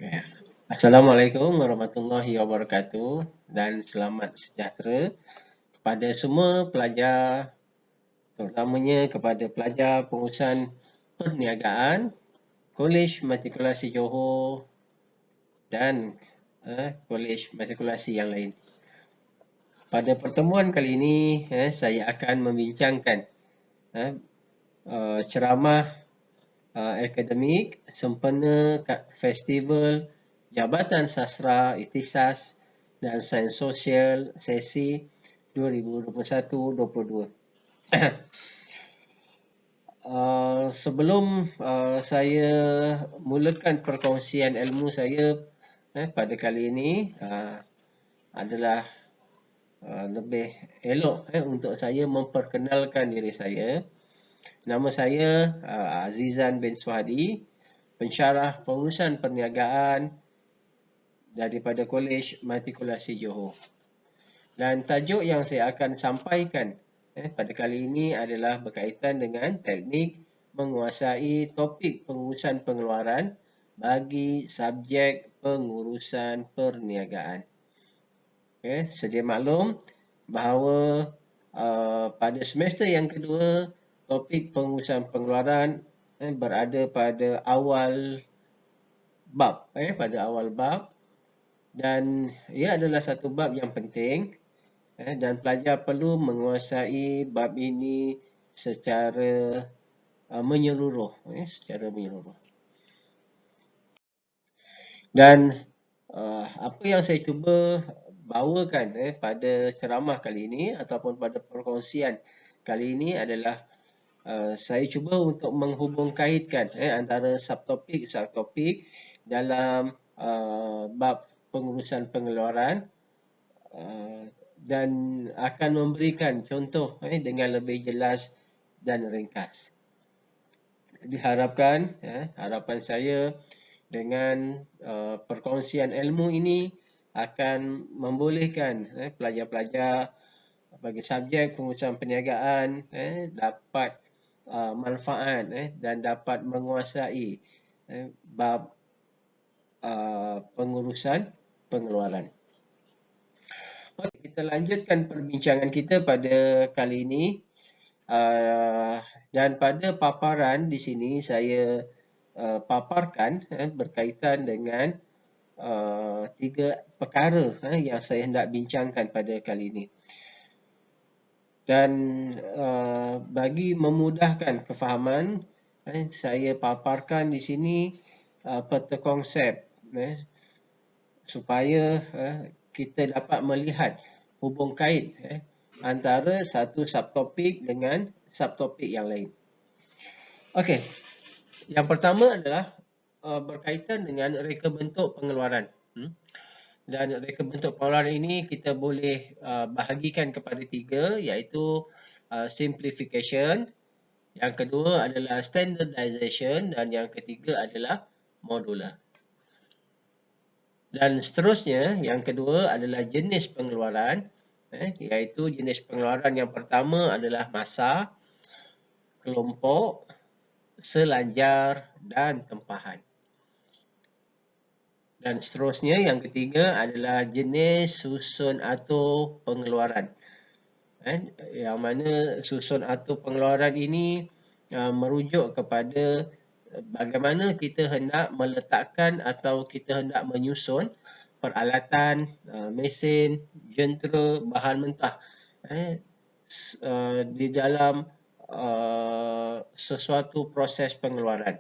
Ya. Assalamualaikum warahmatullahi wabarakatuh dan selamat sejahtera kepada semua pelajar, terutamanya kepada pelajar pengurusan perniagaan Kolej Matrikulasi Johor dan Kolej Matrikulasi yang lain. Pada pertemuan kali ini, saya akan membincangkan ceramah akademik sempena Festival Jabatan Sastra Ikhtisas dan Sains Sosial sesi 2021-22. Sebelum saya mulakan perkongsian ilmu saya pada kali ini, adalah lebih elok untuk saya memperkenalkan diri saya. Nama saya Azizan bin Suhadi, pensyarah pengurusan perniagaan daripada Kolej Matrikulasi Johor. Dan tajuk yang saya akan sampaikan pada kali ini adalah berkaitan dengan teknik menguasai topik pengurusan pengeluaran bagi subjek pengurusan perniagaan. Sedia maklum bahawa pada semester yang kedua, topik pengurusan pengeluaran berada pada awal bab, dan ia adalah satu bab yang penting dan pelajar perlu menguasai bab ini secara menyeluruh. Dan apa yang saya cuba bawakan pada ceramah kali ini ataupun pada perkongsian kali ini adalah saya cuba untuk menghubungkaitkan antara subtopik dalam bab pengurusan pengeluaran dan akan memberikan contoh dengan lebih jelas dan ringkas. Diharapkan, harapan saya dengan perkongsian ilmu ini akan membolehkan pelajar-pelajar bagi subjek pengurusan perniagaan dapat manfaat dan dapat menguasai bab pengurusan pengeluaran. Okey, kita lanjutkan perbincangan kita pada kali ini. Dan pada paparan di sini saya paparkan berkaitan dengan 3 perkara yang saya hendak bincangkan pada kali ini. Dan bagi memudahkan kefahaman, saya paparkan di sini peta konsep supaya kita dapat melihat hubung kait antara satu subtopik dengan subtopik yang lain. Okey, yang pertama adalah berkaitan dengan reka bentuk pengeluaran. Dan reka bentuk pengeluaran ini kita boleh bahagikan kepada 3, iaitu simplification, yang kedua adalah standardization dan yang ketiga adalah modular. Dan seterusnya, yang kedua adalah jenis pengeluaran, iaitu jenis pengeluaran yang pertama adalah masa, kelompok, selanjar dan tempahan. Dan seterusnya, yang ketiga adalah jenis susun atur pengeluaran. Yang mana susun atur pengeluaran ini merujuk kepada bagaimana kita hendak meletakkan atau kita hendak menyusun peralatan, mesin, jentera, bahan mentah di dalam sesuatu proses pengeluaran.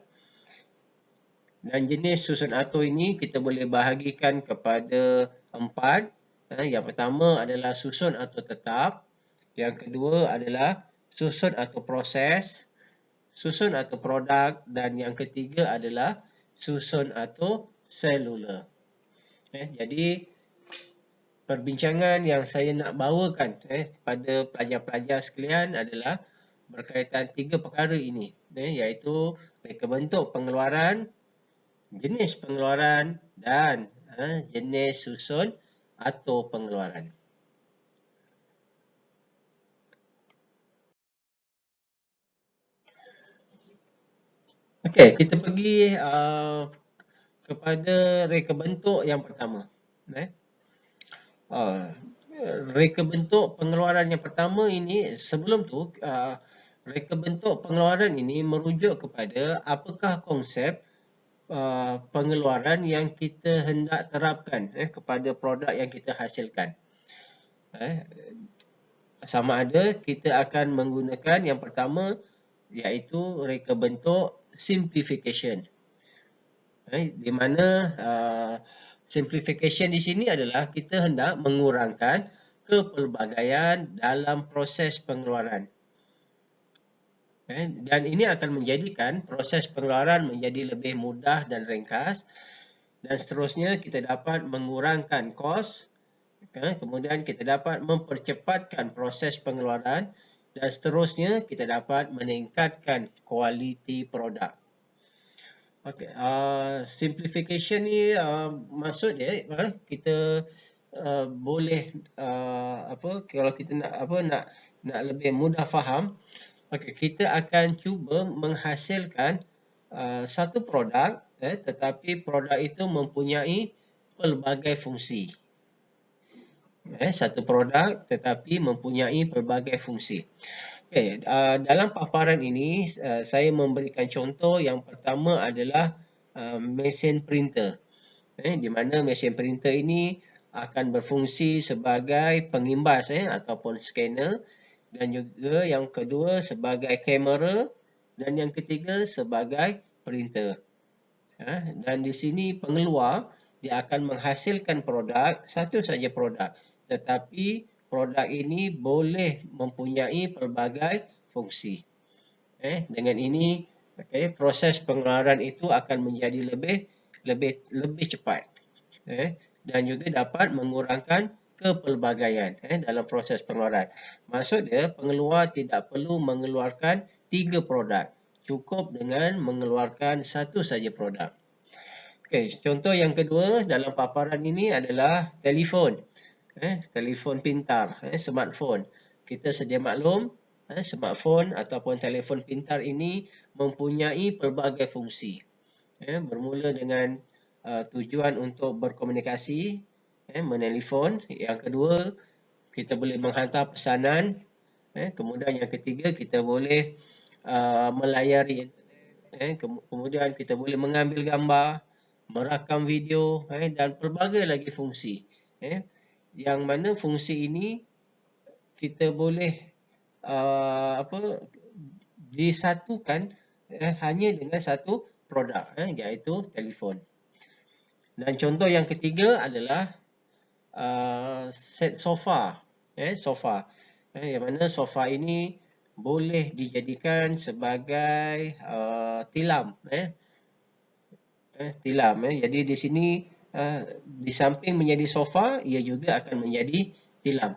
Dan jenis susun atur ini kita boleh bahagikan kepada 4. Yang pertama adalah susun atur tetap, yang kedua adalah susun atur proses, susun atur produk, dan yang ketiga adalah susun atur seluler. Jadi perbincangan yang saya nak bawakan pada pelajar-pelajar sekalian adalah berkaitan 3 perkara ini, iaitu reka bentuk pengeluaran, jenis pengeluaran dan jenis susun atur pengeluaran. Okey, kita pergi kepada reka bentuk yang pertama. Reka bentuk pengeluaran yang pertama ini, sebelum tu reka bentuk pengeluaran ini merujuk kepada apakah konsep pengeluaran yang kita hendak terapkan kepada produk yang kita hasilkan. Sama ada kita akan menggunakan yang pertama, iaitu reka bentuk simplification. Di mana simplification di sini adalah kita hendak mengurangkan kepelbagaian dalam proses pengeluaran. Dan ini akan menjadikan proses pengeluaran menjadi lebih mudah dan ringkas, dan seterusnya kita dapat mengurangkan kos, kemudian kita dapat mempercepatkan proses pengeluaran, dan seterusnya kita dapat meningkatkan kualiti produk. Okay, simplification ni maksud dia kita boleh kalau kita nak lebih mudah faham, kita akan cuba menghasilkan satu produk, tetapi produk itu mempunyai pelbagai fungsi. Satu produk tetapi mempunyai pelbagai fungsi. Okay, dalam paparan ini saya memberikan contoh. Yang pertama adalah mesin printer, di mana mesin printer ini akan berfungsi sebagai pengimbas ataupun scanner, dan juga yang kedua sebagai kamera, dan yang ketiga sebagai printer. Dan di sini pengeluar dia akan menghasilkan produk, satu saja produk, tetapi produk ini boleh mempunyai pelbagai fungsi. Dengan ini, proses pengeluaran itu akan menjadi lebih cepat, dan juga dapat mengurangkan kepelbagaian dalam proses pengeluaran. Maksud dia, pengeluar tidak perlu mengeluarkan 3 produk, cukup dengan mengeluarkan satu saja produk. Contoh yang kedua dalam paparan ini adalah telefon. Telefon pintar, smartphone. Kita sedia maklum, smartphone ataupun telefon pintar ini mempunyai pelbagai fungsi. Bermula dengan tujuan untuk berkomunikasi, menelefon. Yang kedua, kita boleh menghantar pesanan. Kemudian yang ketiga, kita boleh melayari internet. Kemudian kita boleh mengambil gambar, merakam video, dan pelbagai lagi fungsi. Yang mana fungsi ini kita boleh disatukan hanya dengan satu produk, iaitu telefon. Dan contoh yang ketiga adalah set sofa. Sofa. Yang mana sofa ini boleh dijadikan sebagai tilam. Tilam. Jadi di sini di samping menjadi sofa, ia juga akan menjadi tilam.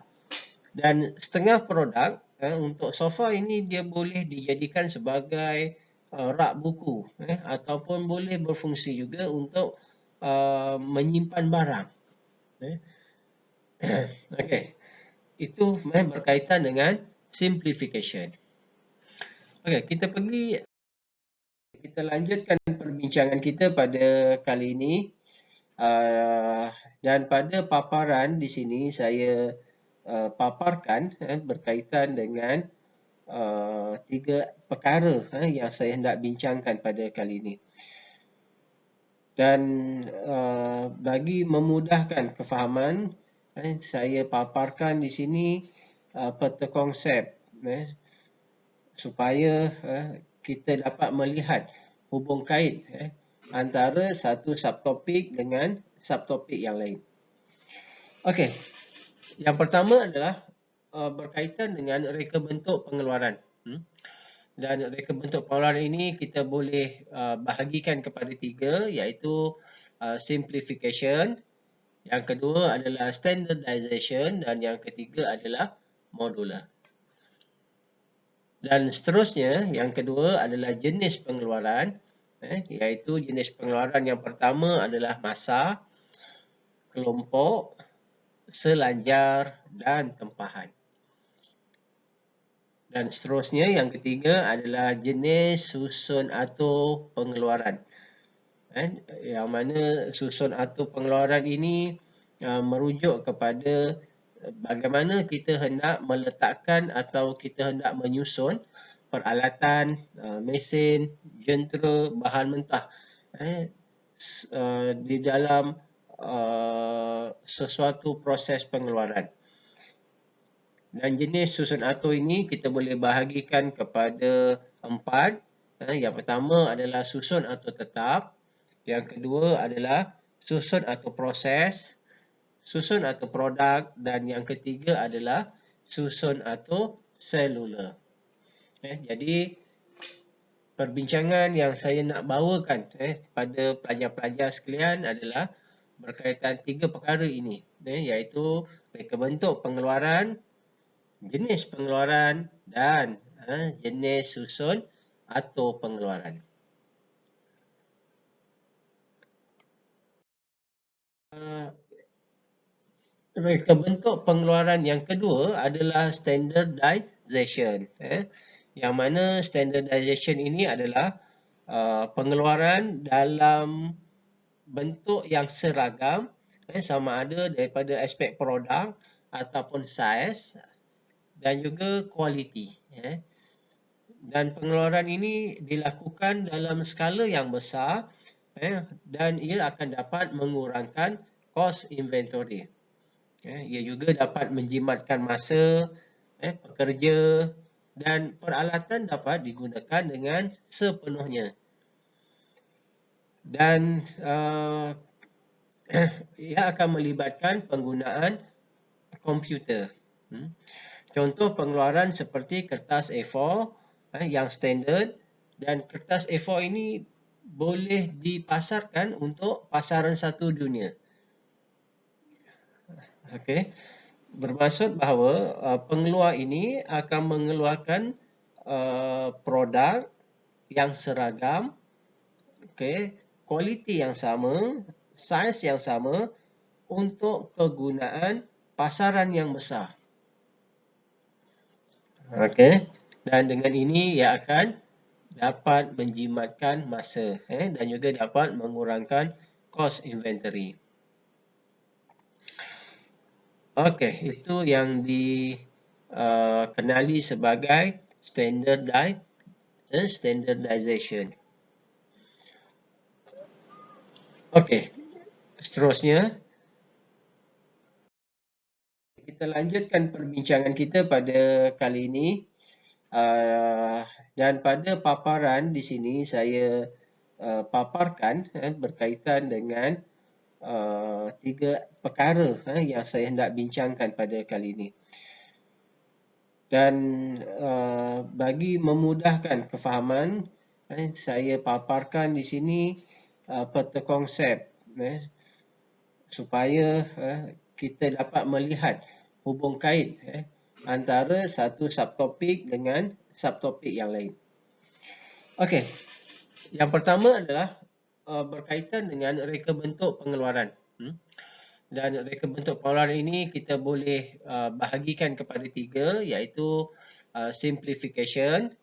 Dan setengah produk untuk sofa ini dia boleh dijadikan sebagai rak buku, ataupun boleh berfungsi juga untuk menyimpan barang. Okey, itu berkaitan dengan simplification. Okey, kita lanjutkan perbincangan kita pada kali ini. Dan pada paparan di sini saya paparkan berkaitan dengan 3 perkara yang saya hendak bincangkan pada kali ini. Dan bagi memudahkan kefahaman, saya paparkan di sini peta konsep supaya kita dapat melihat hubung kait antara satu subtopik dengan subtopik yang lain. Okey, yang pertama adalah berkaitan dengan reka bentuk pengeluaran. Dan reka bentuk pengeluaran ini kita boleh bahagikan kepada 3, iaitu simplification, yang kedua adalah standardization, dan yang ketiga adalah modular. Dan seterusnya, yang kedua adalah jenis pengeluaran, iaitu jenis pengeluaran yang pertama adalah masa, kelompok, selanjar dan tempahan. Dan seterusnya, yang ketiga adalah jenis susun atau pengeluaran. Yang mana susun atau pengeluaran ini merujuk kepada bagaimana kita hendak meletakkan atau kita hendak menyusun peralatan, mesin, jentera, bahan mentah di dalam sesuatu proses pengeluaran. Dan jenis susun atur ini kita boleh bahagikan kepada 4. Yang pertama adalah susun atur tetap. Yang kedua adalah susun atur proses, susun atur produk, dan yang ketiga adalah susun atur seluler. Jadi perbincangan yang saya nak bawakan pada pelajar-pelajar sekalian adalah berkaitan 3 perkara ini, iaitu reka bentuk pengeluaran, jenis pengeluaran dan jenis susun atau pengeluaran. Reka bentuk pengeluaran yang kedua adalah standardization. Yang mana standardization ini adalah pengeluaran dalam bentuk yang seragam, sama ada daripada aspek produk ataupun saiz dan juga kualiti. Dan pengeluaran ini dilakukan dalam skala yang besar dan ia akan dapat mengurangkan kos inventory. Ia juga dapat menjimatkan masa pekerja dan peralatan dapat digunakan dengan sepenuhnya. Dan ia akan melibatkan penggunaan komputer. Contoh pengeluaran seperti kertas A4 yang standard, dan kertas A4 ini boleh dipasarkan untuk pasaran satu dunia. Okey. Bermaksud bahawa pengeluar ini akan mengeluarkan produk yang seragam, kualiti yang sama, saiz yang sama untuk kegunaan pasaran yang besar. Dan dengan ini ia akan dapat menjimatkan masa dan juga dapat mengurangkan kos inventory. Itu yang dikenali sebagai standardization. Seterusnya kita lanjutkan perbincangan kita pada kali ini, dan pada paparan di sini saya paparkan berkaitan dengan 3 perkara yang saya hendak bincangkan pada kali ini. Dan bagi memudahkan kefahaman, saya paparkan di sini peta konsep supaya kita dapat melihat hubung kait antara satu subtopik dengan subtopik yang lain. Yang pertama adalah berkaitan dengan reka bentuk pengeluaran. Dan reka bentuk pengeluaran ini kita boleh bahagikan kepada 3, iaitu simplification,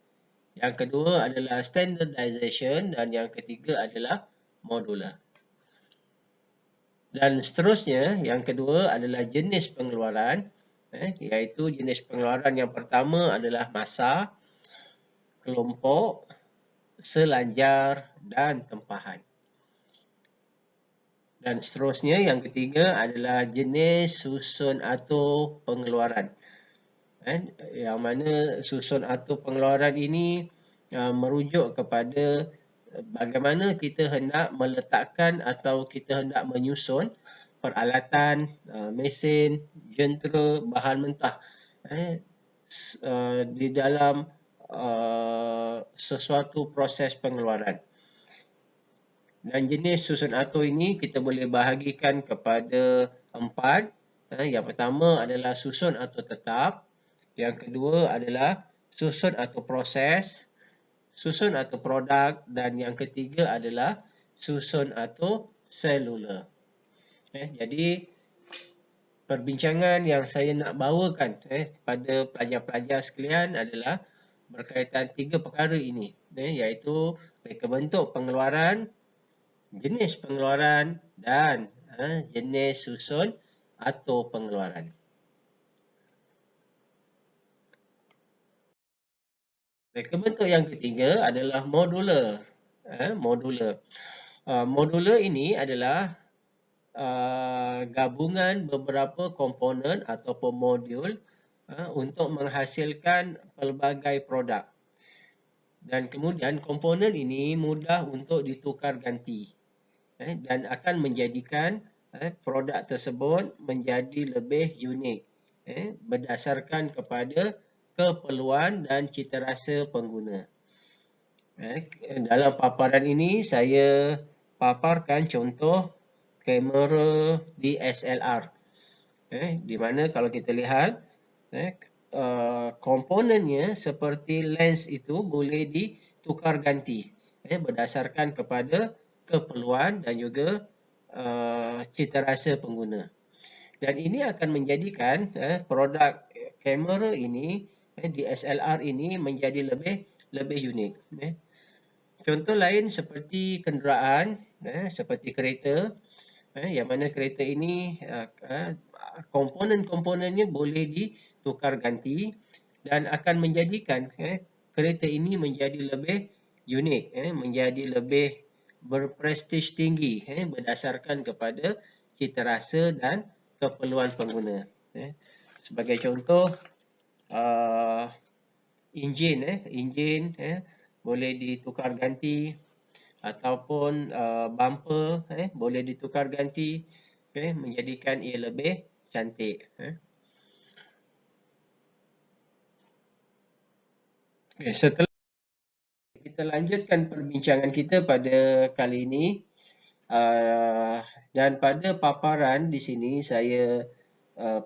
yang kedua adalah standardization, dan yang ketiga adalah modular. Dan seterusnya, yang kedua adalah jenis pengeluaran, iaitu jenis pengeluaran yang pertama adalah masa, kelompok, selanjar dan tempahan. Dan seterusnya, yang ketiga adalah jenis susun atau pengeluaran. Yang mana susun atau pengeluaran ini merujuk kepada bagaimana kita hendak meletakkan atau kita hendak menyusun peralatan, mesin, jentera, bahan mentah di dalam sesuatu proses pengeluaran. Dan jenis susun atur ini kita boleh bahagikan kepada 4. Yang pertama adalah susun atur tetap. Yang kedua adalah susun atur proses, susun atur produk, dan yang ketiga adalah susun atur seluler. Jadi perbincangan yang saya nak bawakan pada pelajar-pelajar sekalian adalah berkaitan 3 perkara ini, iaitu reka bentuk pengeluaran, jenis pengeluaran dan jenis susun atau pengeluaran. Reka bentuk yang ketiga adalah modular. Modular. Modular ini adalah gabungan beberapa komponen ataupun modul untuk menghasilkan pelbagai produk. Dan kemudian komponen ini mudah untuk ditukar ganti dan akan menjadikan produk tersebut menjadi lebih unik berdasarkan kepada keperluan dan citarasa pengguna. Dalam paparan ini saya paparkan contoh kamera DSLR. Di mana kalau kita lihat komponennya seperti lens itu boleh ditukar ganti berdasarkan kepada keperluan dan juga citarasa pengguna. Dan ini akan menjadikan produk kamera ini, DSLR ini menjadi lebih unik. Contoh lain seperti kenderaan, seperti kereta, yang mana kereta ini komponen-komponennya boleh ditukar ganti dan akan menjadikan kereta ini menjadi lebih unik, menjadi lebih berprestij tinggi berdasarkan kepada citarasa dan keperluan pengguna. Sebagai contoh, enjin boleh ditukar ganti ataupun bumper boleh ditukar ganti menjadikan ia lebih cantik. Setelah kita lanjutkan perbincangan kita pada kali ini, dan pada paparan di sini saya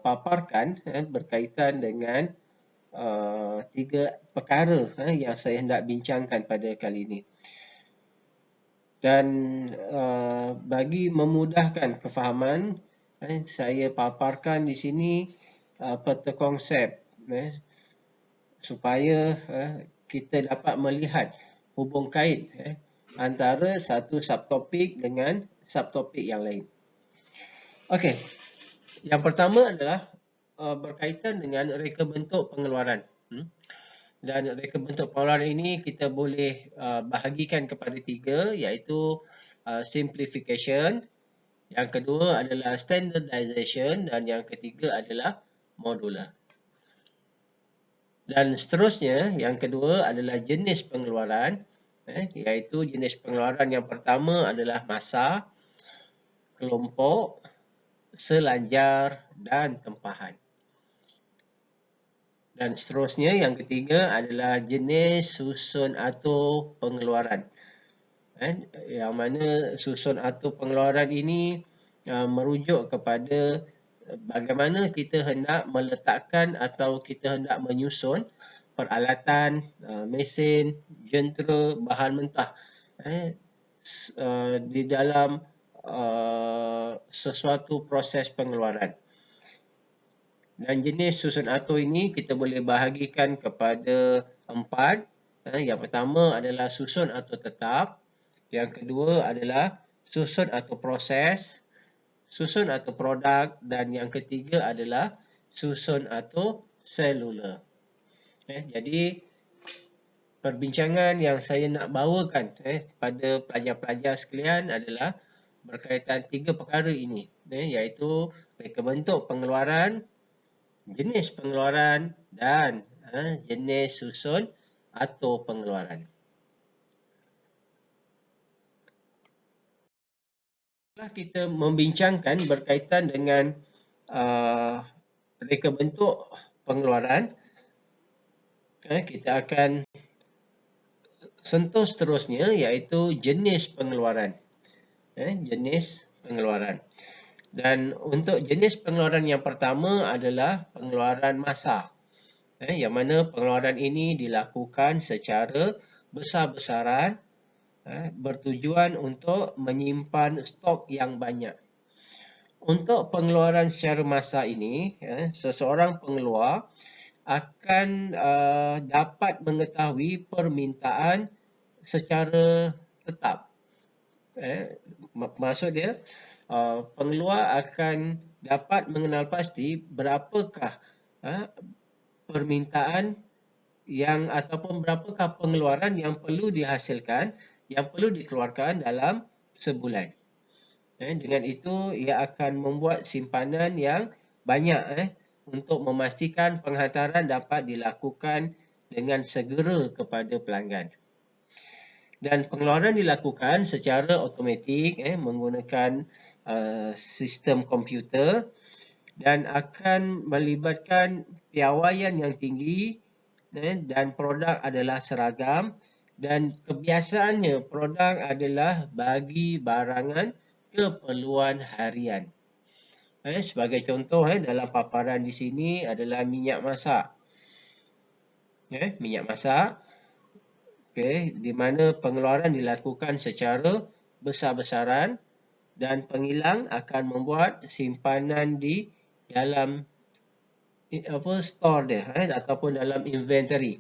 paparkan berkaitan dengan 3 perkara yang saya hendak bincangkan pada kali ini. Dan bagi memudahkan kefahaman, saya paparkan di sini peta konsep supaya kita dapat melihat hubung kait antara satu subtopik dengan subtopik yang lain. Okey, yang pertama adalah berkaitan dengan reka bentuk pengeluaran. Dan reka bentuk pengeluaran ini kita boleh bahagikan kepada 3, iaitu simplification, yang kedua adalah standardization dan yang ketiga adalah modular. Dan seterusnya, yang kedua adalah jenis pengeluaran, iaitu jenis pengeluaran yang pertama adalah masa, kelompok, selanjar dan tempahan. Dan seterusnya, yang ketiga adalah jenis susun atau pengeluaran. Yang mana susun atau pengeluaran ini merujuk kepada bagaimana kita hendak meletakkan atau kita hendak menyusun peralatan, mesin, jentera, bahan mentah di dalam sesuatu proses pengeluaran. Dan jenis susun atau ini kita boleh bahagikan kepada 4. Yang pertama adalah susun atau tetap. Yang kedua adalah susun atau proses, susun atau produk, dan yang ketiga adalah susun atau selular. Jadi perbincangan yang saya nak bawakan pada pelajar-pelajar sekalian adalah berkaitan 3 perkara ini, iaitu reka bentuk pengeluaran, jenis pengeluaran dan jenis susun atau pengeluaran. Setelah kita membincangkan berkaitan dengan reka bentuk pengeluaran, kita akan sentuh seterusnya, iaitu jenis pengeluaran. Jenis pengeluaran. Dan untuk jenis pengeluaran yang pertama adalah pengeluaran masa. Yang mana pengeluaran ini dilakukan secara besar-besaran bertujuan untuk menyimpan stok yang banyak. Untuk pengeluaran secara masa ini, seseorang pengeluar akan dapat mengetahui permintaan secara tetap. Maksud dia pengeluar akan dapat mengenal pasti berapakah permintaan yang ataupun berapakah pengeluaran yang perlu dihasilkan, yang perlu dikeluarkan dalam sebulan. Dengan itu ia akan membuat simpanan yang banyak untuk memastikan penghantaran dapat dilakukan dengan segera kepada pelanggan. Dan pengeluaran dilakukan secara automatik menggunakan sistem komputer dan akan melibatkan piawaian yang tinggi dan produk adalah seragam dan kebiasaannya produk adalah bagi barangan keperluan harian. Sebagai contoh dalam paparan di sini adalah minyak masak. Minyak masak di mana pengeluaran dilakukan secara besar-besaran dan penghilang akan membuat simpanan di dalam store dia ataupun dalam inventory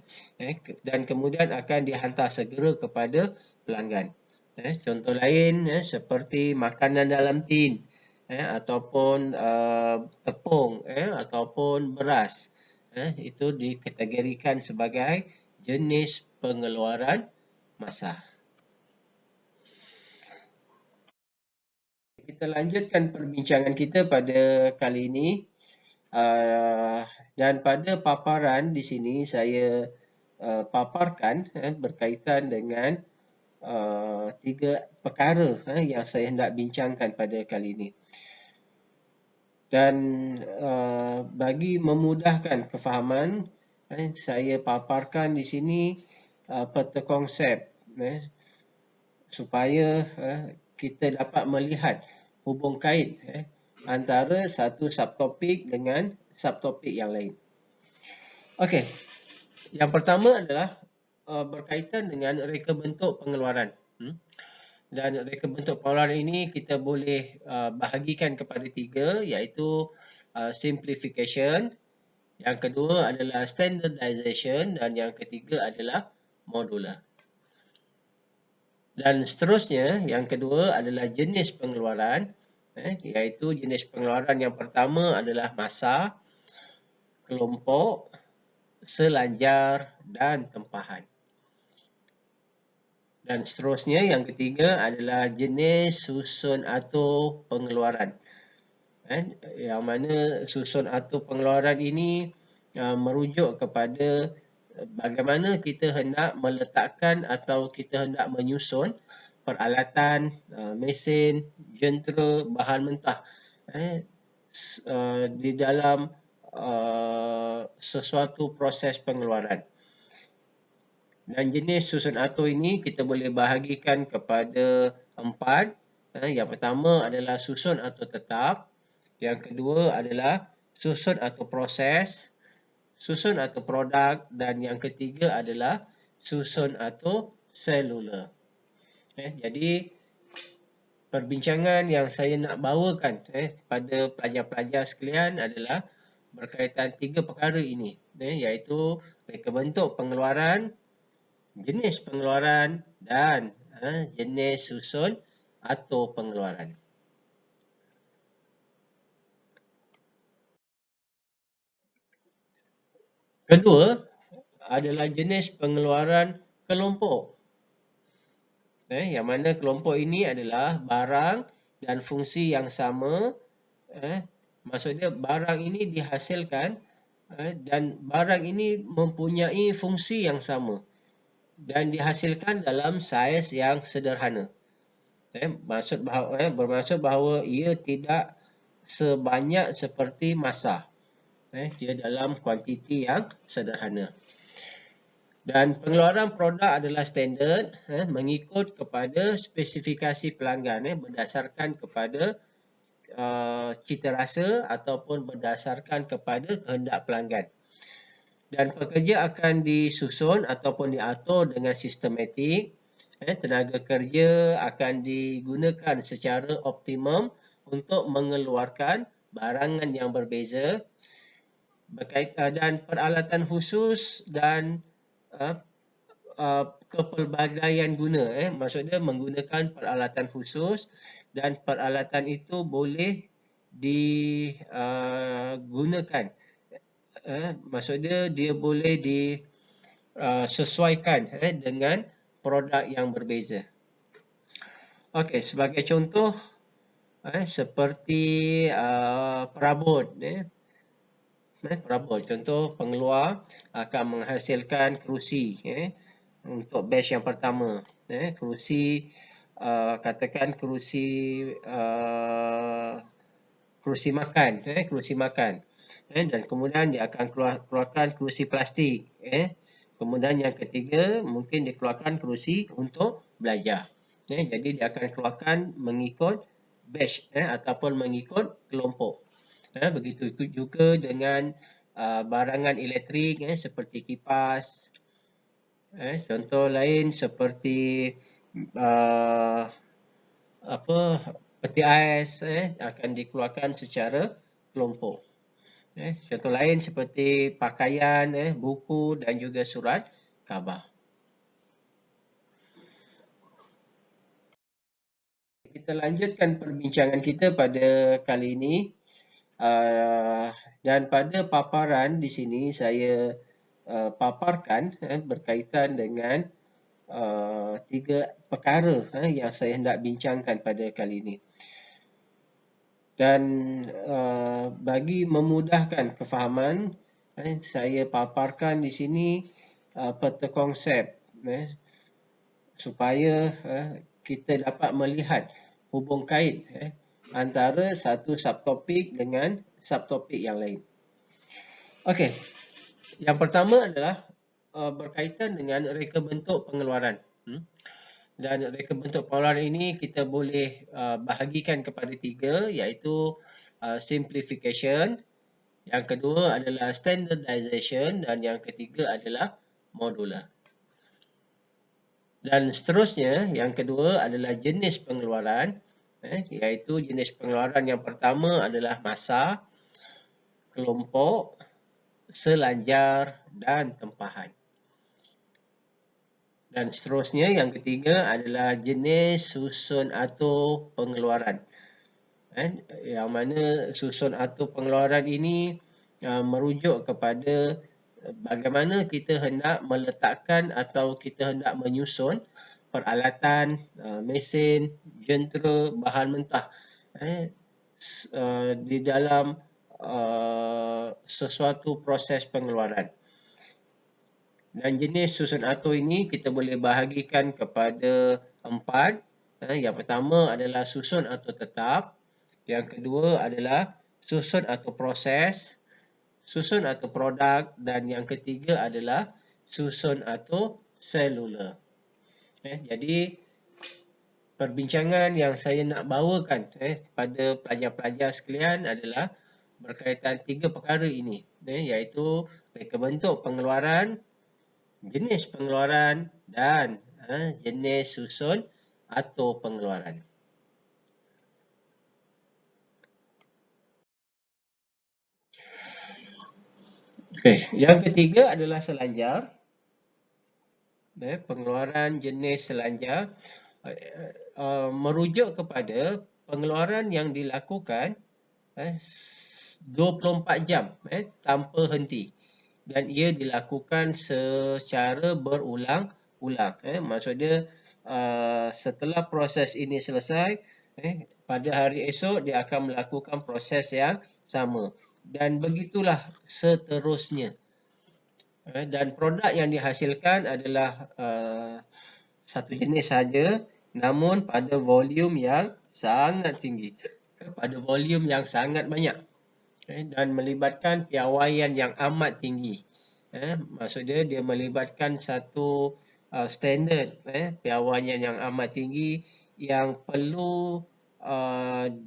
dan kemudian akan dihantar segera kepada pelanggan. Contoh lain seperti makanan dalam tin ataupun tepung ataupun beras itu dikategorikan sebagai jenis pengeluaran masa. Kita lanjutkan perbincangan kita pada kali ini. Dan pada paparan di sini saya paparkan berkaitan dengan 3 perkara yang saya hendak bincangkan pada kali ini. Dan bagi memudahkan kefahaman, saya paparkan di sini peta konsep supaya kita dapat melihat hubung kait antara satu subtopik dengan subtopik yang lain. Okey, yang pertama adalah berkaitan dengan reka bentuk pengeluaran. Dan reka bentuk pengeluaran ini kita boleh bahagikan kepada 3, iaitu simplification, yang kedua adalah standardization dan yang ketiga adalah modular. Dan seterusnya, yang kedua adalah jenis pengeluaran, iaitu jenis pengeluaran yang pertama adalah masa, kelompok, selanjar dan tempahan. Dan seterusnya, yang ketiga adalah jenis susun atur pengeluaran. Yang mana susun atur pengeluaran ini merujuk kepada bagaimana kita hendak meletakkan atau kita hendak menyusun peralatan, mesin, jentera, bahan mentah di dalam sesuatu proses pengeluaran. Dan jenis susun atur ini kita boleh bahagikan kepada 4. Yang pertama adalah susun atur tetap. Yang kedua adalah susun atur proses, susun atur produk dan yang ketiga adalah susun atur seluler. Jadi perbincangan yang saya nak bawakan pada pelajar-pelajar sekalian adalah berkaitan 3 perkara ini, iaitu reka bentuk pengeluaran, jenis pengeluaran dan jenis susun atur pengeluaran. Kedua adalah jenis pengeluaran kelompok. Yang mana kelompok ini adalah barang dan fungsi yang sama. Maksudnya barang ini dihasilkan dan barang ini mempunyai fungsi yang sama dan dihasilkan dalam saiz yang sederhana. Bermaksud bahawa ia tidak sebanyak seperti masa. Dia dalam kuantiti yang sederhana. Dan pengeluaran produk adalah standard mengikut kepada spesifikasi pelanggan berdasarkan kepada cita rasa ataupun berdasarkan kepada kehendak pelanggan. Dan pekerja akan disusun ataupun diatur dengan sistematik. Tenaga kerja akan digunakan secara optimum untuk mengeluarkan barangan yang berbeza berkaitan dan peralatan khusus dan kepelbagaian guna. Maksudnya menggunakan peralatan khusus dan peralatan itu boleh digunakan. Maksudnya dia boleh disesuaikan dengan produk yang berbeza. Okey, sebagai contoh seperti perabot. Perabot, contoh pengeluar akan menghasilkan kerusi untuk batch yang pertama. Kerusi katakan kerusi makan, kerusi makan. Dan kemudian dia akan keluarkan kerusi plastik. Kemudian yang ketiga mungkin dikeluarkan kerusi untuk belajar. Jadi dia akan keluarkan mengikut batch ataupun mengikut kelompok. Begitu juga dengan barangan elektrik seperti kipas. Contoh lain seperti peti ais akan dikeluarkan secara kelompok. Contoh lain seperti pakaian, buku dan juga surat khabar. Kita lanjutkan perbincangan kita pada kali ini. Dan pada paparan di sini saya paparkan berkaitan dengan 3 perkara yang saya hendak bincangkan pada kali ini. Dan bagi memudahkan kefahaman, saya paparkan di sini peta konsep supaya kita dapat melihat hubung kait antara satu subtopik dengan subtopik yang lain. Okey, yang pertama adalah berkaitan dengan reka bentuk pengeluaran. Dan reka bentuk pengeluaran ini kita boleh bahagikan kepada 3, iaitu simplification, yang kedua adalah standardization dan yang ketiga adalah modular. Dan seterusnya, yang kedua adalah jenis pengeluaran, iaitu jenis pengeluaran yang pertama adalah masa, kelompok, selanjar dan tempahan. Dan seterusnya, yang ketiga adalah jenis susun atau pengeluaran. Yang mana susun atau pengeluaran ini merujuk kepada bagaimana kita hendak meletakkan atau kita hendak menyusun peralatan, mesin, jentera, bahan mentah di dalam sesuatu proses pengeluaran. Dan jenis susun atur ini kita boleh bahagikan kepada 4. Yang pertama adalah susun atur tetap. Yang kedua adalah susun atur proses, susun atur produk dan yang ketiga adalah susun atur seluler. Jadi perbincangan yang saya nak bawakan kepada pelajar-pelajar sekalian adalah berkaitan 3 perkara ini, iaitu reka bentuk pengeluaran, jenis pengeluaran dan jenis susun atau pengeluaran. Okey, yang ketiga adalah selanjar. Pengeluaran jenis selanjar merujuk kepada pengeluaran yang dilakukan 24 jam tanpa henti. Dan ia dilakukan secara berulang-ulang. Maksudnya setelah proses ini selesai, pada hari esok dia akan melakukan proses yang sama. Dan begitulah seterusnya. Dan produk yang dihasilkan adalah satu jenis saja, namun pada volume yang sangat tinggi, pada volume yang sangat banyak dan melibatkan piawaian yang amat tinggi. Maksudnya dia melibatkan satu standard piawaian yang amat tinggi yang perlu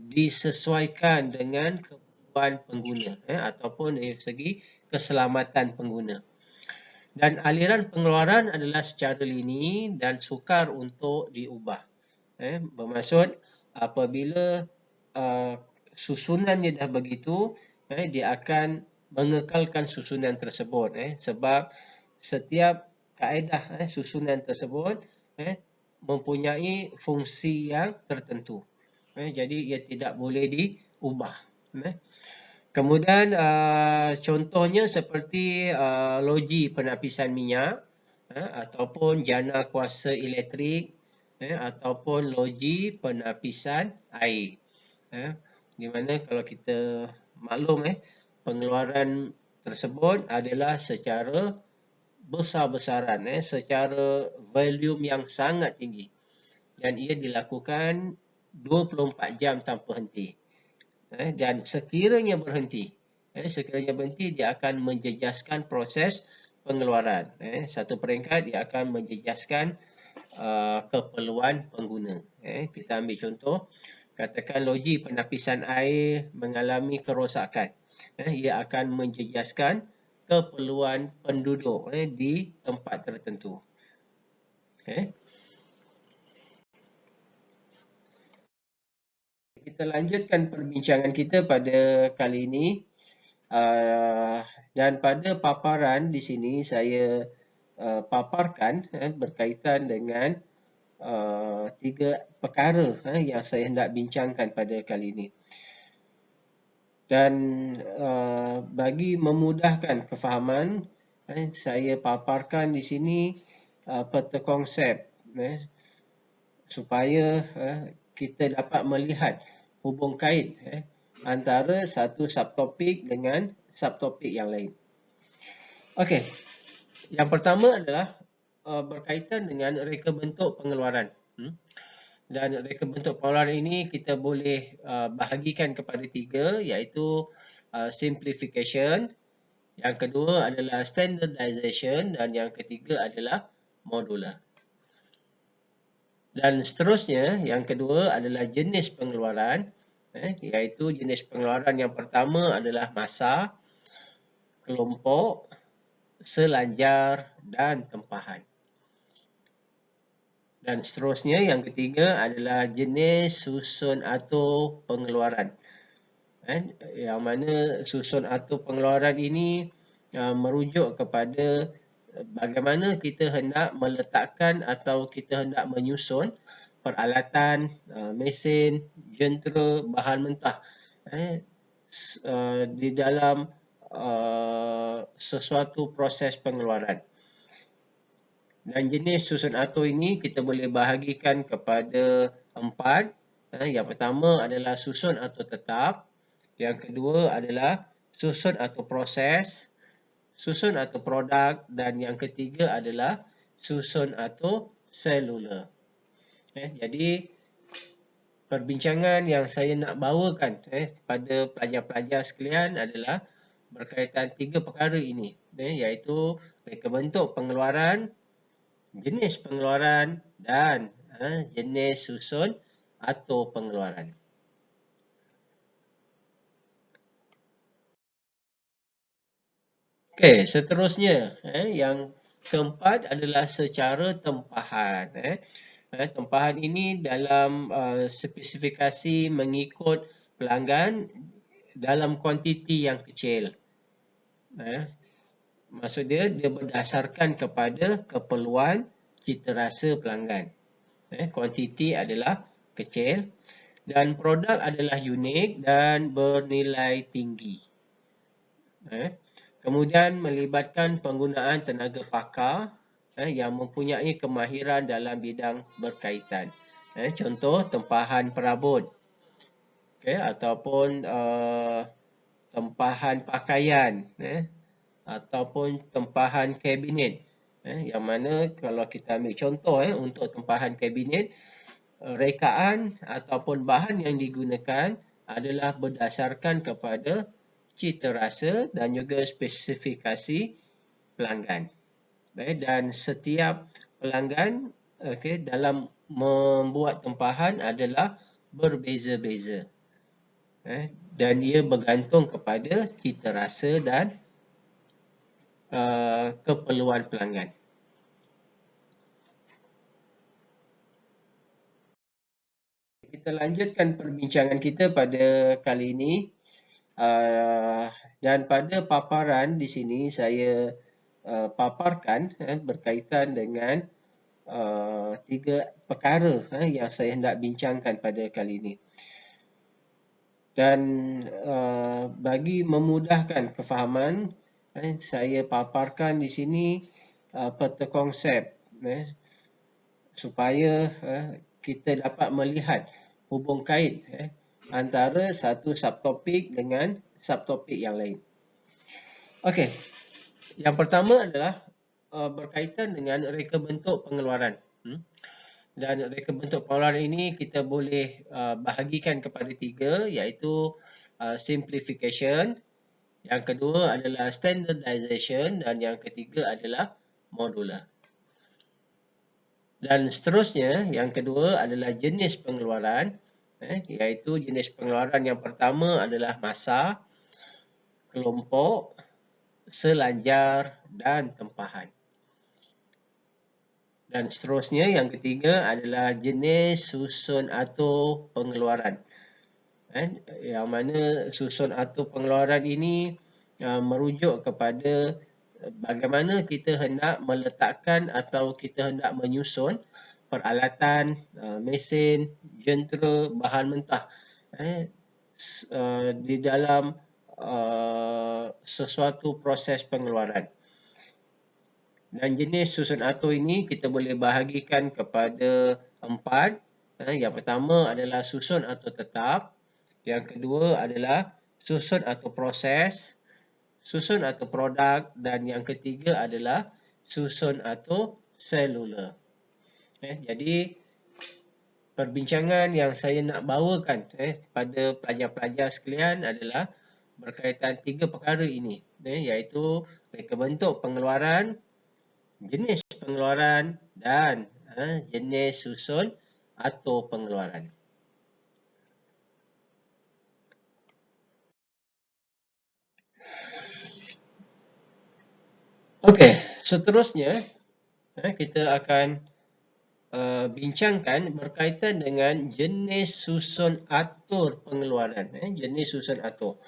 disesuaikan dengan kebutuhan pengguna ataupun dari segi keselamatan pengguna. Dan aliran pengeluaran adalah secara linear dan sukar untuk diubah. Bermaksud apabila susunannya dah begitu, dia akan mengekalkan susunan tersebut sebab setiap kaedah susunan tersebut mempunyai fungsi yang tertentu. Jadi ia tidak boleh diubah. Kemudian contohnya seperti loji penapisan minyak ataupun jana kuasa elektrik ataupun loji penapisan air. Di mana kalau kita maklum pengeluaran tersebut adalah secara besar-besaran, secara volume yang sangat tinggi, dan ia dilakukan 24 jam tanpa henti. Dan sekiranya berhenti, dia akan menjejaskan proses pengeluaran. Satu peringkat dia akan menjejaskan keperluan pengguna. Kita ambil contoh, katakan loji penapisan air mengalami kerosakan. Ia akan menjejaskan keperluan penduduk di tempat tertentu. Kita lanjutkan perbincangan kita pada kali ini. Dan pada paparan di sini saya paparkan berkaitan dengan 3 perkara yang saya hendak bincangkan pada kali ini. Dan bagi memudahkan kefahaman, saya paparkan di sini peta konsep supaya kita dapat melihat hubung kait antara satu subtopik dengan subtopik yang lain. Okey, yang pertama adalah berkaitan dengan reka bentuk pengeluaran. Dan reka bentuk pengeluaran ini kita boleh bahagikan kepada 3, iaitu simplification, yang kedua adalah standardization, dan yang ketiga adalah modular. Dan seterusnya, yang kedua adalah jenis pengeluaran, iaitu jenis pengeluaran yang pertama adalah masa, kelompok, selanjar dan tempahan. Dan seterusnya, yang ketiga adalah jenis susun atau pengeluaran. Yang mana susun atau pengeluaran ini merujuk kepada bagaimana kita hendak meletakkan atau kita hendak menyusun peralatan, mesin, jentera, bahan mentah di dalam sesuatu proses pengeluaran. Dan jenis susun atur ini kita boleh bahagikan kepada 4. Yang pertama adalah susun atur tetap. Yang kedua adalah susun atur proses, susun atur produk, dan yang ketiga adalah susun atur seluler. Jadi perbincangan yang saya nak bawakan pada pelajar-pelajar sekalian adalah berkaitan 3 perkara ini, iaitu reka bentuk pengeluaran, jenis pengeluaran, dan jenis susun atau pengeluaran. Okey, seterusnya yang keempat adalah secara tempahan. Tempahan ini dalam spesifikasi mengikut pelanggan dalam kuantiti yang kecil. Maksud dia berdasarkan kepada keperluan citarasa pelanggan. Kuantiti adalah kecil dan produk adalah unik dan bernilai tinggi. Kemudian melibatkan penggunaan tenaga pakar yang mempunyai kemahiran dalam bidang berkaitan. Contoh tempahan perabot ataupun tempahan pakaian ataupun tempahan kabinet. Yang mana kalau kita ambil contoh untuk tempahan kabinet, rekaan ataupun bahan yang digunakan adalah berdasarkan kepada citarasa dan juga spesifikasi pelanggan. Dan setiap pelanggan dalam membuat tempahan adalah berbeza-beza. Dan ia bergantung kepada citarasa dan keperluan pelanggan. Kita lanjutkan perbincangan kita pada kali ini. Dan pada paparan di sini saya paparkan berkaitan dengan tiga perkara yang saya hendak bincangkan pada kali ini. Dan bagi memudahkan kefahaman, saya paparkan di sini peta konsep supaya kita dapat melihat hubung kait antara satu subtopik dengan subtopik yang lain. Okey, yang pertama adalah berkaitan dengan reka bentuk pengeluaran. Dan reka bentuk pengeluaran ini kita boleh bahagikan kepada tiga, iaitu simplification, yang kedua adalah standardization, dan yang ketiga adalah modular. Dan seterusnya, yang kedua adalah jenis pengeluaran, iaitu jenis pengeluaran yang pertama adalah masa, kelompok, selanjar dan tempahan. Dan seterusnya, yang ketiga adalah jenis susun atur pengeluaran. Yang mana susun atur pengeluaran ini merujuk kepada bagaimana kita hendak meletakkan atau kita hendak menyusun peralatan, mesin, jentera, bahan mentah di dalam sesuatu proses pengeluaran. Dan jenis susun atur ini kita boleh bahagikan kepada empat. Yang pertama adalah susun atur tetap. Yang kedua adalah susun atur proses, susun atur produk, dan yang ketiga adalah susun atur seluler. Jadi perbincangan yang saya nak bawakan pada pelajar-pelajar sekalian adalah berkaitan tiga perkara ini, iaitu reka bentuk pengeluaran, jenis pengeluaran dan jenis susun atur pengeluaran. Okey, seterusnya kita akan bincangkan berkaitan dengan jenis susun atur pengeluaran. Jenis susun atur,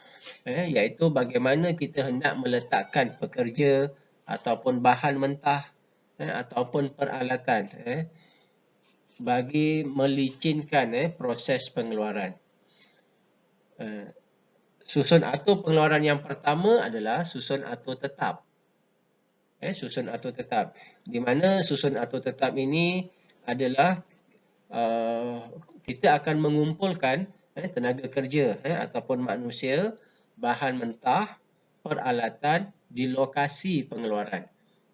iaitu bagaimana kita hendak meletakkan pekerja ataupun bahan mentah ataupun peralatan bagi melicinkan proses pengeluaran. Susun atur pengeluaran yang pertama adalah susun atur tetap. Susun atur tetap, di mana susun atur tetap ini adalah kita akan mengumpulkan tenaga kerja ataupun manusia, bahan mentah, peralatan di lokasi pengeluaran.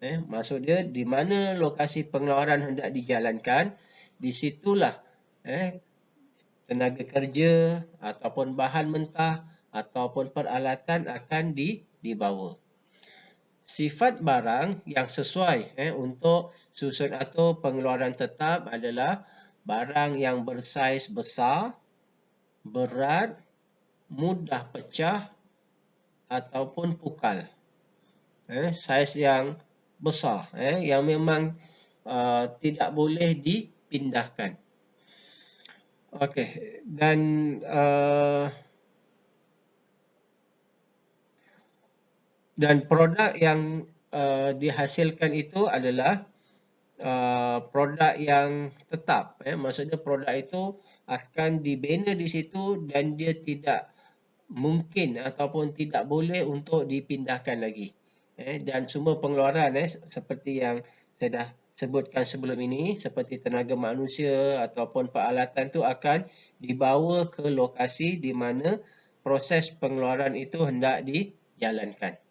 Maksud dia, di mana lokasi pengeluaran hendak dijalankan, di situlah tenaga kerja ataupun bahan mentah ataupun peralatan akan dibawa. Sifat barang yang sesuai untuk susun atur pengeluaran tetap adalah barang yang bersaiz besar, berat, mudah pecah ataupun pukal. Saiz yang besar, yang memang tidak boleh dipindahkan. Okey, dan produk yang dihasilkan itu adalah produk yang tetap. Maksudnya produk itu akan dibina di situ dan dia tidak mungkin ataupun tidak boleh untuk dipindahkan lagi. Dan semua pengeluaran seperti yang saya dah sebutkan sebelum ini, seperti tenaga manusia ataupun peralatan itu akan dibawa ke lokasi di mana proses pengeluaran itu hendak dijalankan.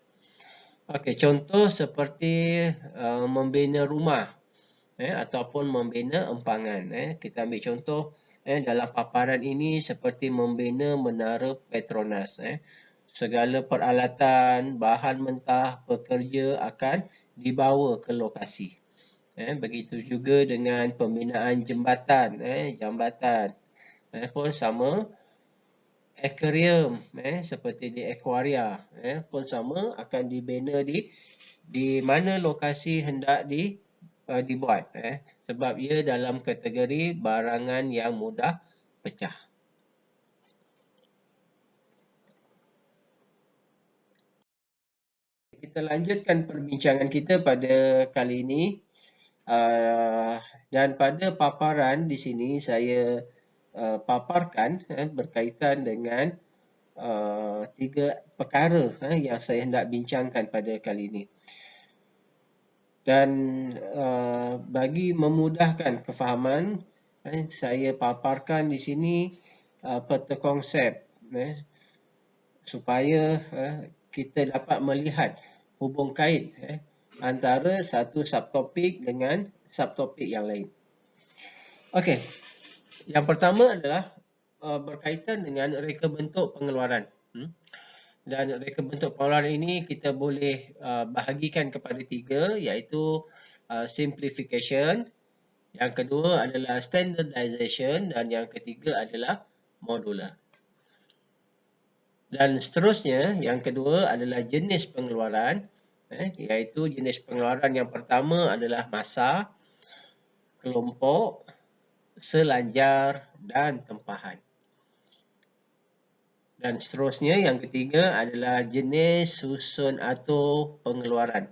Okey, contoh seperti membina rumah ataupun membina empangan. Kita ambil contoh dalam paparan ini seperti membina menara Petronas. Segala peralatan, bahan mentah, pekerja akan dibawa ke lokasi. Begitu juga dengan pembinaan jambatan pun sama. Aquarium seperti di Aquaria pun sama, akan dibina di mana lokasi hendak dibuat sebab ia dalam kategori barangan yang mudah pecah. Kita kita lanjutkan perbincangan kita pada kali ini. Dan pada paparan di sini saya paparkan berkaitan dengan tiga perkara yang saya hendak bincangkan pada kali ini. Dan bagi memudahkan kefahaman, saya paparkan di sini peta konsep supaya kita dapat melihat hubung kait antara satu subtopik dengan subtopik yang lain. Okey, yang pertama adalah berkaitan dengan reka bentuk pengeluaran. Dan reka bentuk pengeluaran ini kita boleh bahagikan kepada tiga, iaitu simplification, yang kedua adalah standardization, dan yang ketiga adalah modular. Dan seterusnya, yang kedua adalah jenis pengeluaran, iaitu jenis pengeluaran yang pertama adalah masa, kelompok, selanjar dan tempahan. Dan seterusnya, yang ketiga adalah jenis susun atau pengeluaran.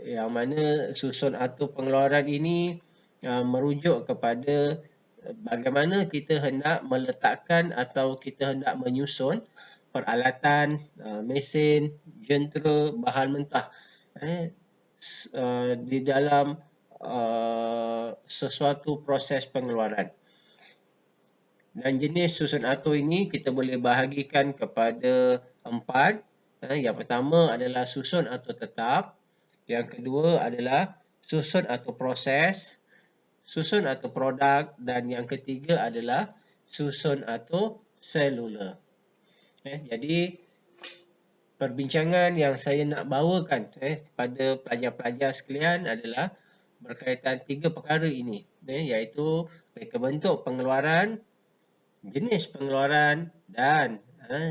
Yang mana susun atau pengeluaran ini merujuk kepada bagaimana kita hendak meletakkan atau kita hendak menyusun peralatan, mesin, jentera, bahan mentah di dalam sesuatu proses pengeluaran. Dan jenis susun atur ini kita boleh bahagikan kepada empat. Yang pertama adalah susun atur tetap. Yang kedua adalah susun atur proses, susun atur produk, dan yang ketiga adalah susun atur seluler. Jadi perbincangan yang saya nak bawakan pada pelajar-pelajar sekalian adalah berkaitan tiga perkara ini, iaitu reka bentuk pengeluaran, jenis pengeluaran, dan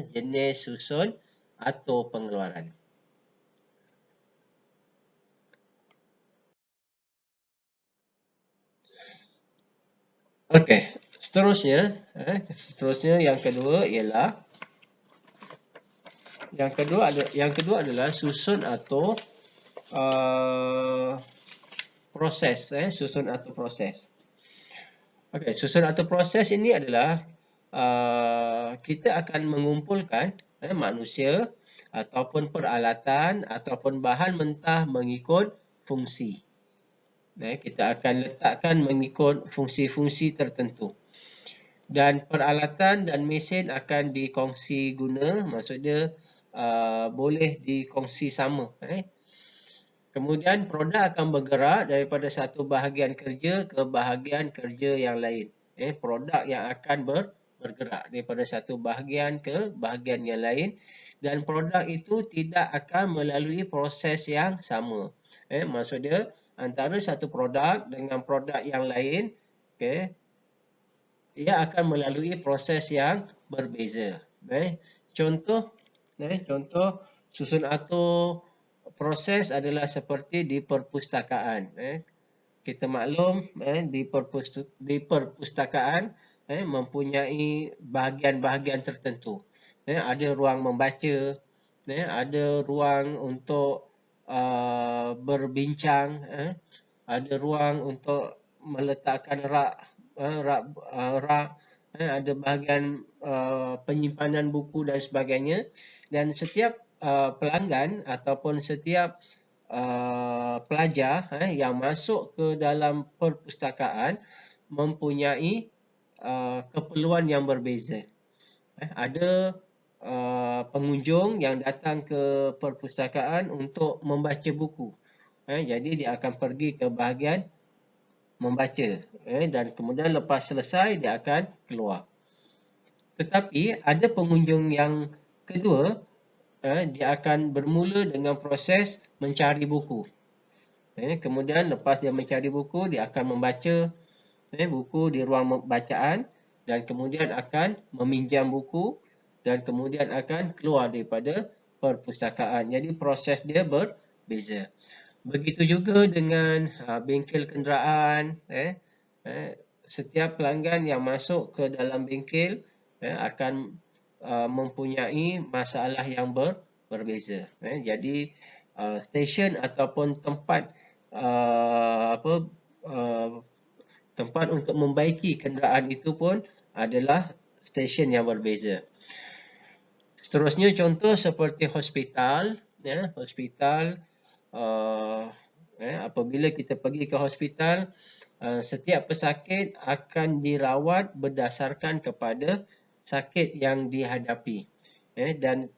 jenis susun atau pengeluaran. Okey, seterusnya yang kedua ialah yang kedua adalah susun atau proses, susun atau proses. Okey, susun atau proses ini adalah kita akan mengumpulkan manusia ataupun peralatan ataupun bahan mentah mengikut fungsi. Kita akan letakkan mengikut fungsi-fungsi tertentu. Dan peralatan dan mesin akan dikongsi guna, maksudnya boleh dikongsi sama. Kemudian produk akan bergerak daripada satu bahagian kerja ke bahagian kerja yang lain. Produk yang akan bergerak daripada satu bahagian ke bahagian yang lain, dan produk itu tidak akan melalui proses yang sama. Maksudnya antara satu produk dengan produk yang lain, ia akan melalui proses yang berbeza. Contoh susun atur proses adalah seperti di perpustakaan. Kita maklum di perpustakaan mempunyai bahagian-bahagian tertentu. Ada ruang membaca, ada ruang untuk berbincang, ada ruang untuk meletakkan rak, ada bahagian penyimpanan buku dan sebagainya. Dan setiap pelanggan ataupun setiap pelajar yang masuk ke dalam perpustakaan mempunyai keperluan yang berbeza. Ada pengunjung yang datang ke perpustakaan untuk membaca buku. Jadi dia akan pergi ke bahagian membaca, dan kemudian lepas selesai dia akan keluar. Tetapi ada pengunjung yang kedua, dia akan bermula dengan proses mencari buku. Kemudian lepas dia mencari buku, dia akan membaca buku di ruang bacaan, dan kemudian akan meminjam buku, dan kemudian akan keluar daripada perpustakaan. Jadi proses dia berbeza. Begitu juga dengan bengkel kenderaan. Setiap pelanggan yang masuk ke dalam bengkel akan mempunyai masalah yang berbeza. Jadi stesen ataupun tempat tempat untuk membaiki kenderaan itu pun adalah stesen yang berbeza. Seterusnya contoh seperti hospital, hospital apabila kita pergi ke hospital, setiap pesakit akan dirawat berdasarkan kepada sakit yang dihadapi, dan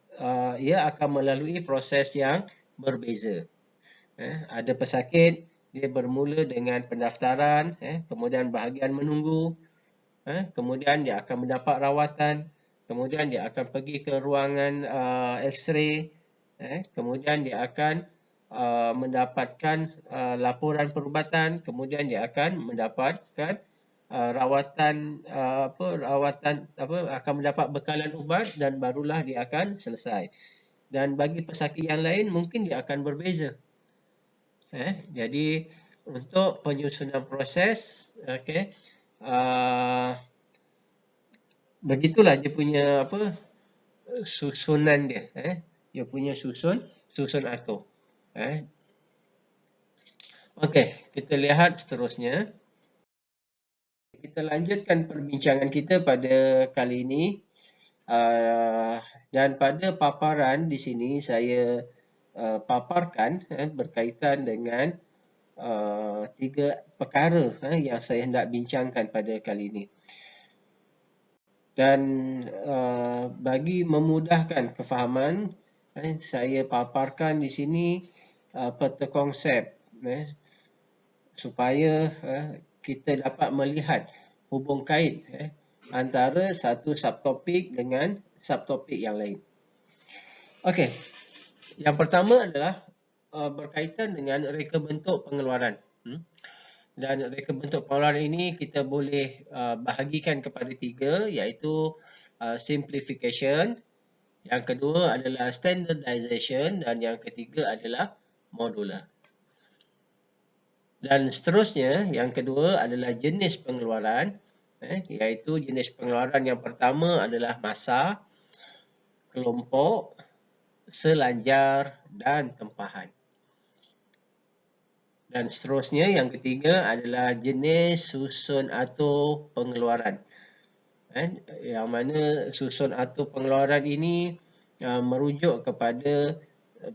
ia akan melalui proses yang berbeza. Ada pesakit dia bermula dengan pendaftaran, kemudian bahagian menunggu, kemudian dia akan mendapat rawatan, kemudian dia akan pergi ke ruangan X-ray, kemudian dia akan mendapatkan laporan perubatan, kemudian dia akan mendapatkan rawatan akan mendapat bekalan ubat dan barulah dia akan selesai. Dan bagi pesakit yang lain mungkin dia akan berbeza. Jadi untuk penyusunan proses, begitulah dia punya susunan dia, dia punya susun atur. Okey, kita lihat seterusnya. Kita lanjutkan perbincangan kita pada kali ini, dan pada paparan di sini saya paparkan berkaitan dengan 3 perkara yang saya hendak bincangkan pada kali ini. Dan bagi memudahkan kefahaman, saya paparkan di sini peta konsep supaya kita dapat melihat hubung kait antara satu subtopik dengan subtopik yang lain. Okey, yang pertama adalah berkaitan dengan reka bentuk pengeluaran. Dan reka bentuk pengeluaran ini kita boleh bahagikan kepada 3, iaitu simplification, yang kedua adalah standardization, dan yang ketiga adalah modular. Dan seterusnya, yang kedua adalah jenis pengeluaran, iaitu jenis pengeluaran yang pertama adalah masa, kelompok, selanjar dan tempahan. Dan seterusnya, yang ketiga adalah jenis susun atur pengeluaran. Yang mana susun atur pengeluaran ini merujuk kepada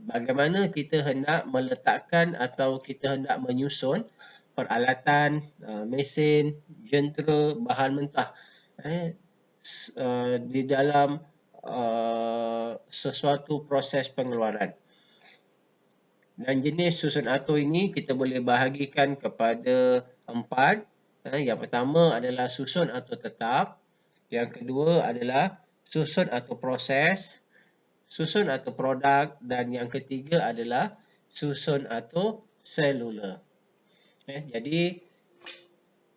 bagaimana kita hendak meletakkan atau kita hendak menyusun peralatan, mesin, jentera, bahan mentah di dalam sesuatu proses pengeluaran. Dan jenis susun atur ini kita boleh bahagikan kepada 4. Yang pertama adalah susun atur tetap. Yang kedua adalah susun atur proses, susun atur produk, dan yang ketiga adalah susun atur seluler. Jadi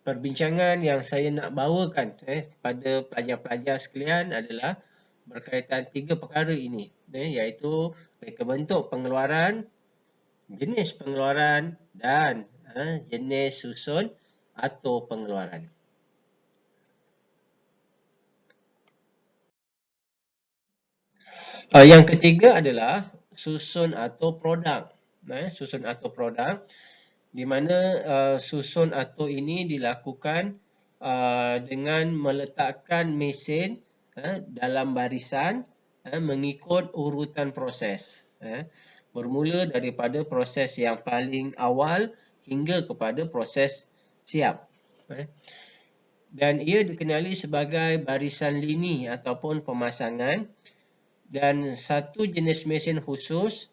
perbincangan yang saya nak bawakan pada pelajar-pelajar sekalian adalah berkaitan 3 perkara ini, iaitu reka bentuk pengeluaran, jenis pengeluaran dan jenis susun atur pengeluaran. Yang ketiga adalah susun atur produk. Susun atur produk, di mana susun atur ini dilakukan dengan meletakkan mesin dalam barisan mengikut urutan proses. Bermula daripada proses yang paling awal hingga kepada proses siap. Dan ia dikenali sebagai barisan lini ataupun pemasangan, dan satu jenis mesin khusus,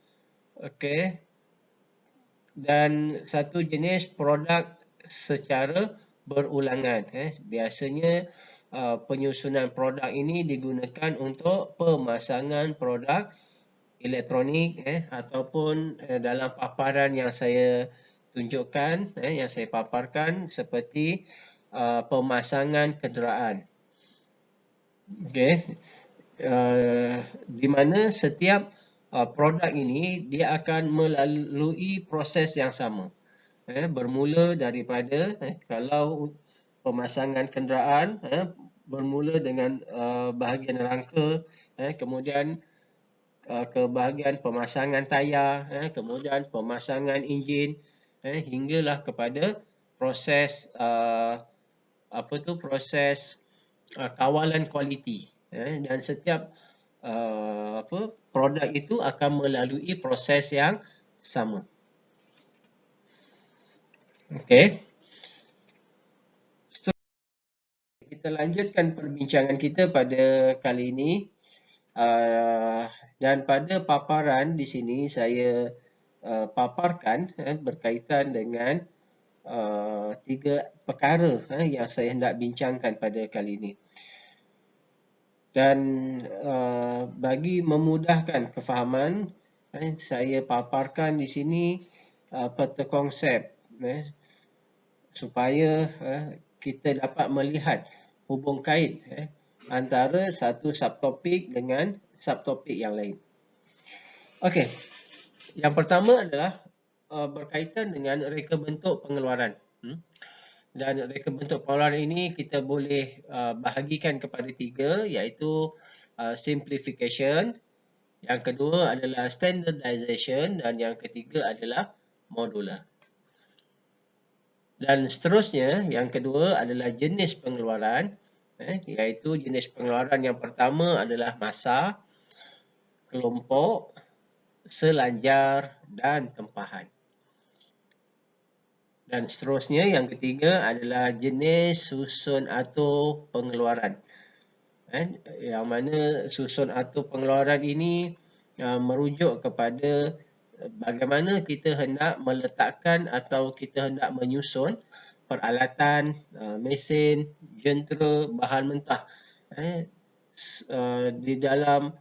dan satu jenis produk secara berulangan. Biasanya penyusunan produk ini digunakan untuk pemasangan produk elektronik ataupun dalam paparan yang saya tunjukkan, yang saya paparkan seperti pemasangan kenderaan. Di mana setiap produk ini dia akan melalui proses yang sama. Bermula daripada kalau pemasangan kenderaan bermula dengan bahagian rangka, kemudian ke bahagian pemasangan tayar, kemudian pemasangan enjin, hinggalah kepada proses proses kawalan kualiti, dan setiap produk itu akan melalui proses yang sama. Okey. So, kita lanjutkan perbincangan kita pada kali ini. Dan pada paparan di sini saya paparkan berkaitan dengan 3 perkara yang saya hendak bincangkan pada kali ini. Dan bagi memudahkan kefahaman, saya paparkan di sini peta konsep supaya kita dapat melihat hubung kait antara satu subtopik dengan subtopik yang lain. Okey, yang pertama adalah berkaitan dengan reka bentuk pengeluaran. Dan reka bentuk pengeluaran ini kita boleh bahagikan kepada 3, iaitu simplification, yang kedua adalah standardization, dan yang ketiga adalah modular. Dan seterusnya, yang kedua adalah jenis pengeluaran, iaitu jenis pengeluaran yang pertama adalah masa, kelompok, selanjar dan tempahan. Dan seterusnya, yang ketiga adalah jenis susun atur pengeluaran. Yang mana susun atur pengeluaran ini merujuk kepada bagaimana kita hendak meletakkan atau kita hendak menyusun peralatan, mesin, jentera, bahan mentah di dalam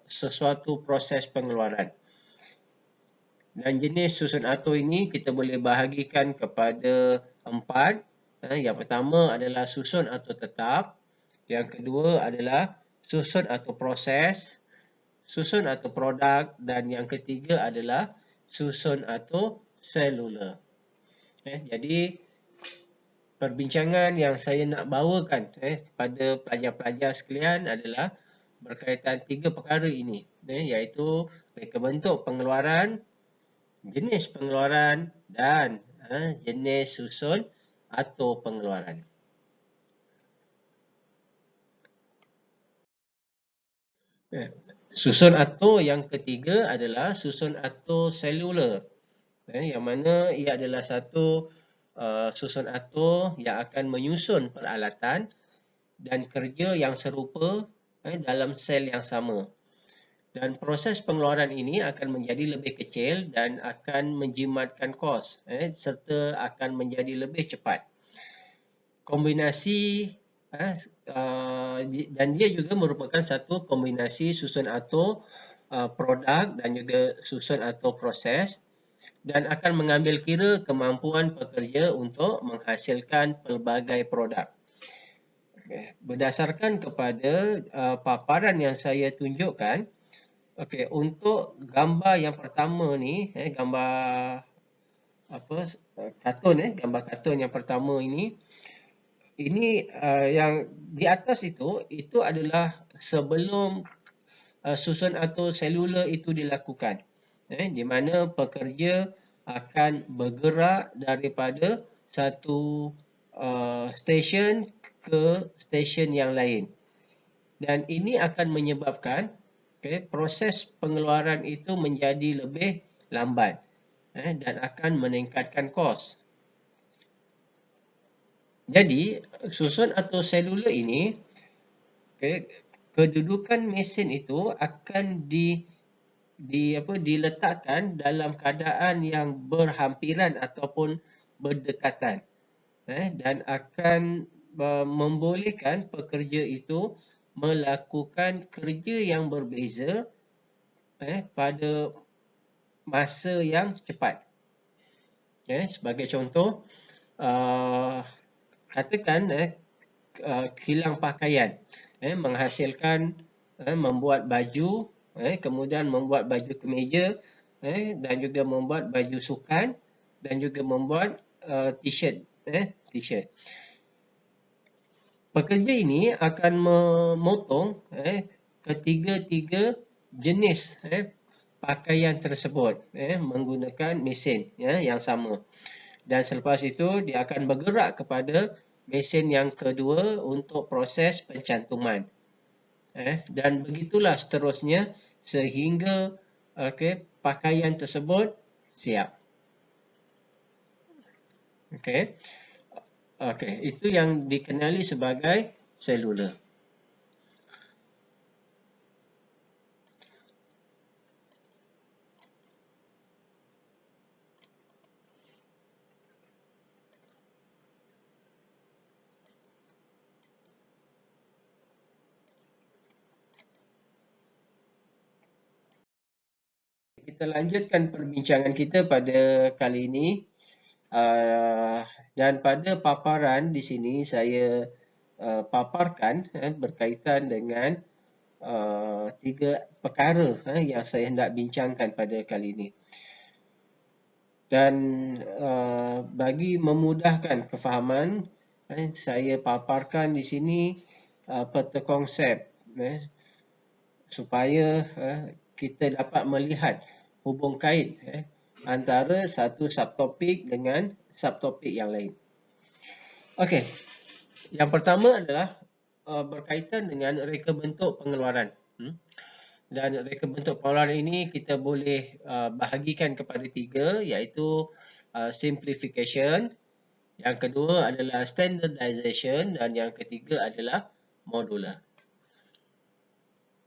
sesuatu proses pengeluaran. Dan jenis susun atur ini kita boleh bahagikan kepada 4. Yang pertama adalah susun atur tetap. Yang kedua adalah susun atur proses, susun atur produk, dan yang ketiga adalah susun atur seluler. Jadi perbincangan yang saya nak bawakan pada pelajar-pelajar sekalian adalah berkaitan 3 perkara ini, iaitu reka bentuk pengeluaran, jenis pengeluaran, dan jenis susun atur pengeluaran. Susun atur yang ketiga adalah susun atur seluler, yang mana ia adalah satu susun atur yang akan menyusun peralatan dan kerja yang serupa dalam sel yang sama. Dan proses pengeluaran ini akan menjadi lebih kecil dan akan menjimatkan kos serta akan menjadi lebih cepat. Kombinasi dan dia juga merupakan satu kombinasi susun atur produk dan juga susun atur proses, dan akan mengambil kira kemampuan pekerja untuk menghasilkan pelbagai produk. Berdasarkan kepada paparan yang saya tunjukkan, untuk gambar yang pertama ni, gambar gambar kartun yang pertama ini yang di atas itu adalah sebelum susun atur seluler itu dilakukan, di mana pekerja akan bergerak daripada satu stesen ke stesen yang lain, dan ini akan menyebabkan proses pengeluaran itu menjadi lebih lambat dan akan meningkatkan kos. Jadi, susun atur seluler ini, kedudukan mesin itu akan diletakkan dalam keadaan yang berhampiran ataupun berdekatan, dan akan membolehkan pekerja itu melakukan kerja yang berbeza pada masa yang cepat. Sebagai contoh, katakan kilang pakaian menghasilkan membuat baju, kemudian membuat baju kemeja, dan juga membuat baju sukan, dan juga membuat t-shirt. Pekerja ini akan memotong ketiga-tiga jenis pakaian tersebut menggunakan mesin yang sama. Dan selepas itu dia akan bergerak kepada mesin yang kedua untuk proses pencantuman. Dan begitulah seterusnya sehingga pakaian tersebut siap. Itu yang dikenali sebagai seluler. Kita lanjutkan perbincangan kita pada kali ini. Dan pada paparan di sini saya paparkan berkaitan dengan tiga perkara yang saya hendak bincangkan pada kali ini. Dan bagi memudahkan kefahaman, saya paparkan di sini peta konsep supaya kita dapat melihat hubung kait antara satu subtopik dengan subtopik yang lain. Okey, yang pertama adalah berkaitan dengan reka bentuk pengeluaran. Dan reka bentuk pengeluaran ini kita boleh bahagikan kepada tiga, iaitu simplification, yang kedua adalah standardization, dan yang ketiga adalah modular.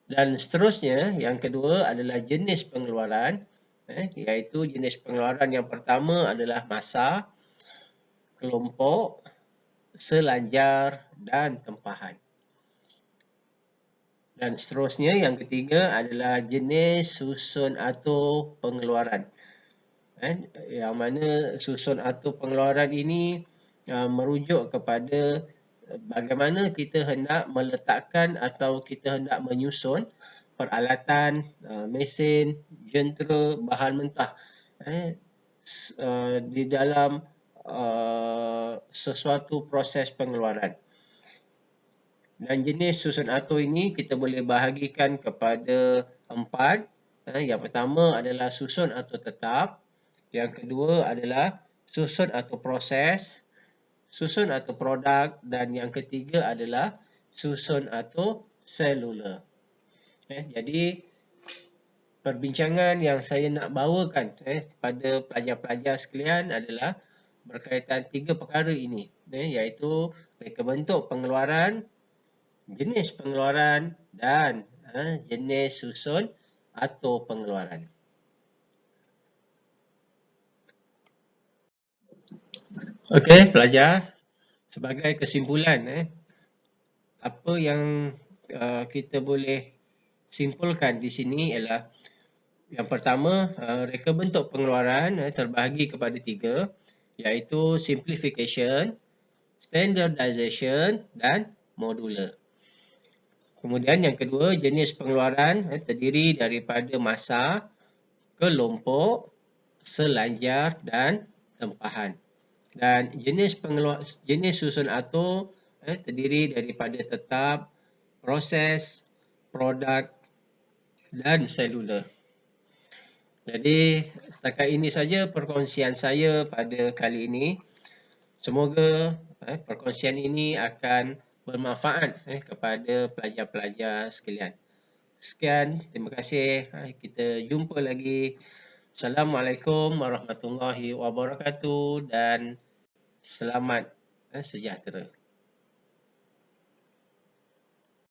Dan seterusnya, yang kedua adalah jenis pengeluaran, iaitu jenis pengeluaran yang pertama adalah masa, kelompok, selanjar dan tempahan. Dan seterusnya, yang ketiga adalah jenis susun atau pengeluaran. Yang mana susun atau pengeluaran ini merujuk kepada bagaimana kita hendak meletakkan atau kita hendak menyusun peralatan, mesin, jentera, bahan mentah di dalam sesuatu proses pengeluaran. Dan jenis susun atur ini kita boleh bahagikan kepada 4. Yang pertama adalah susun atur tetap. Yang kedua adalah susun atur proses, susun atur produk, dan yang ketiga adalah susun atur seluler. Jadi perbincangan yang saya nak bawakan pada pelajar-pelajar sekalian adalah berkaitan tiga perkara ini, iaitu reka bentuk pengeluaran, jenis pengeluaran dan jenis susun atau pengeluaran. Okey, pelajar, sebagai kesimpulan, apa yang kita boleh simpulkan di sini ialah yang pertama, reka bentuk pengeluaran terbahagi kepada 3, iaitu simplification, standardization dan modular. Kemudian yang kedua, jenis pengeluaran terdiri daripada masa, kelompok, selanjar dan tempahan. Dan jenis susun atur terdiri daripada tetap, proses, produk dan seluler. Jadi setakat ini saja perkongsian saya pada kali ini. Semoga perkongsian ini akan bermanfaat kepada pelajar-pelajar sekalian. Sekian, terima kasih. Kita jumpa lagi. Assalamualaikum warahmatullahi wabarakatuh dan selamat sejahtera.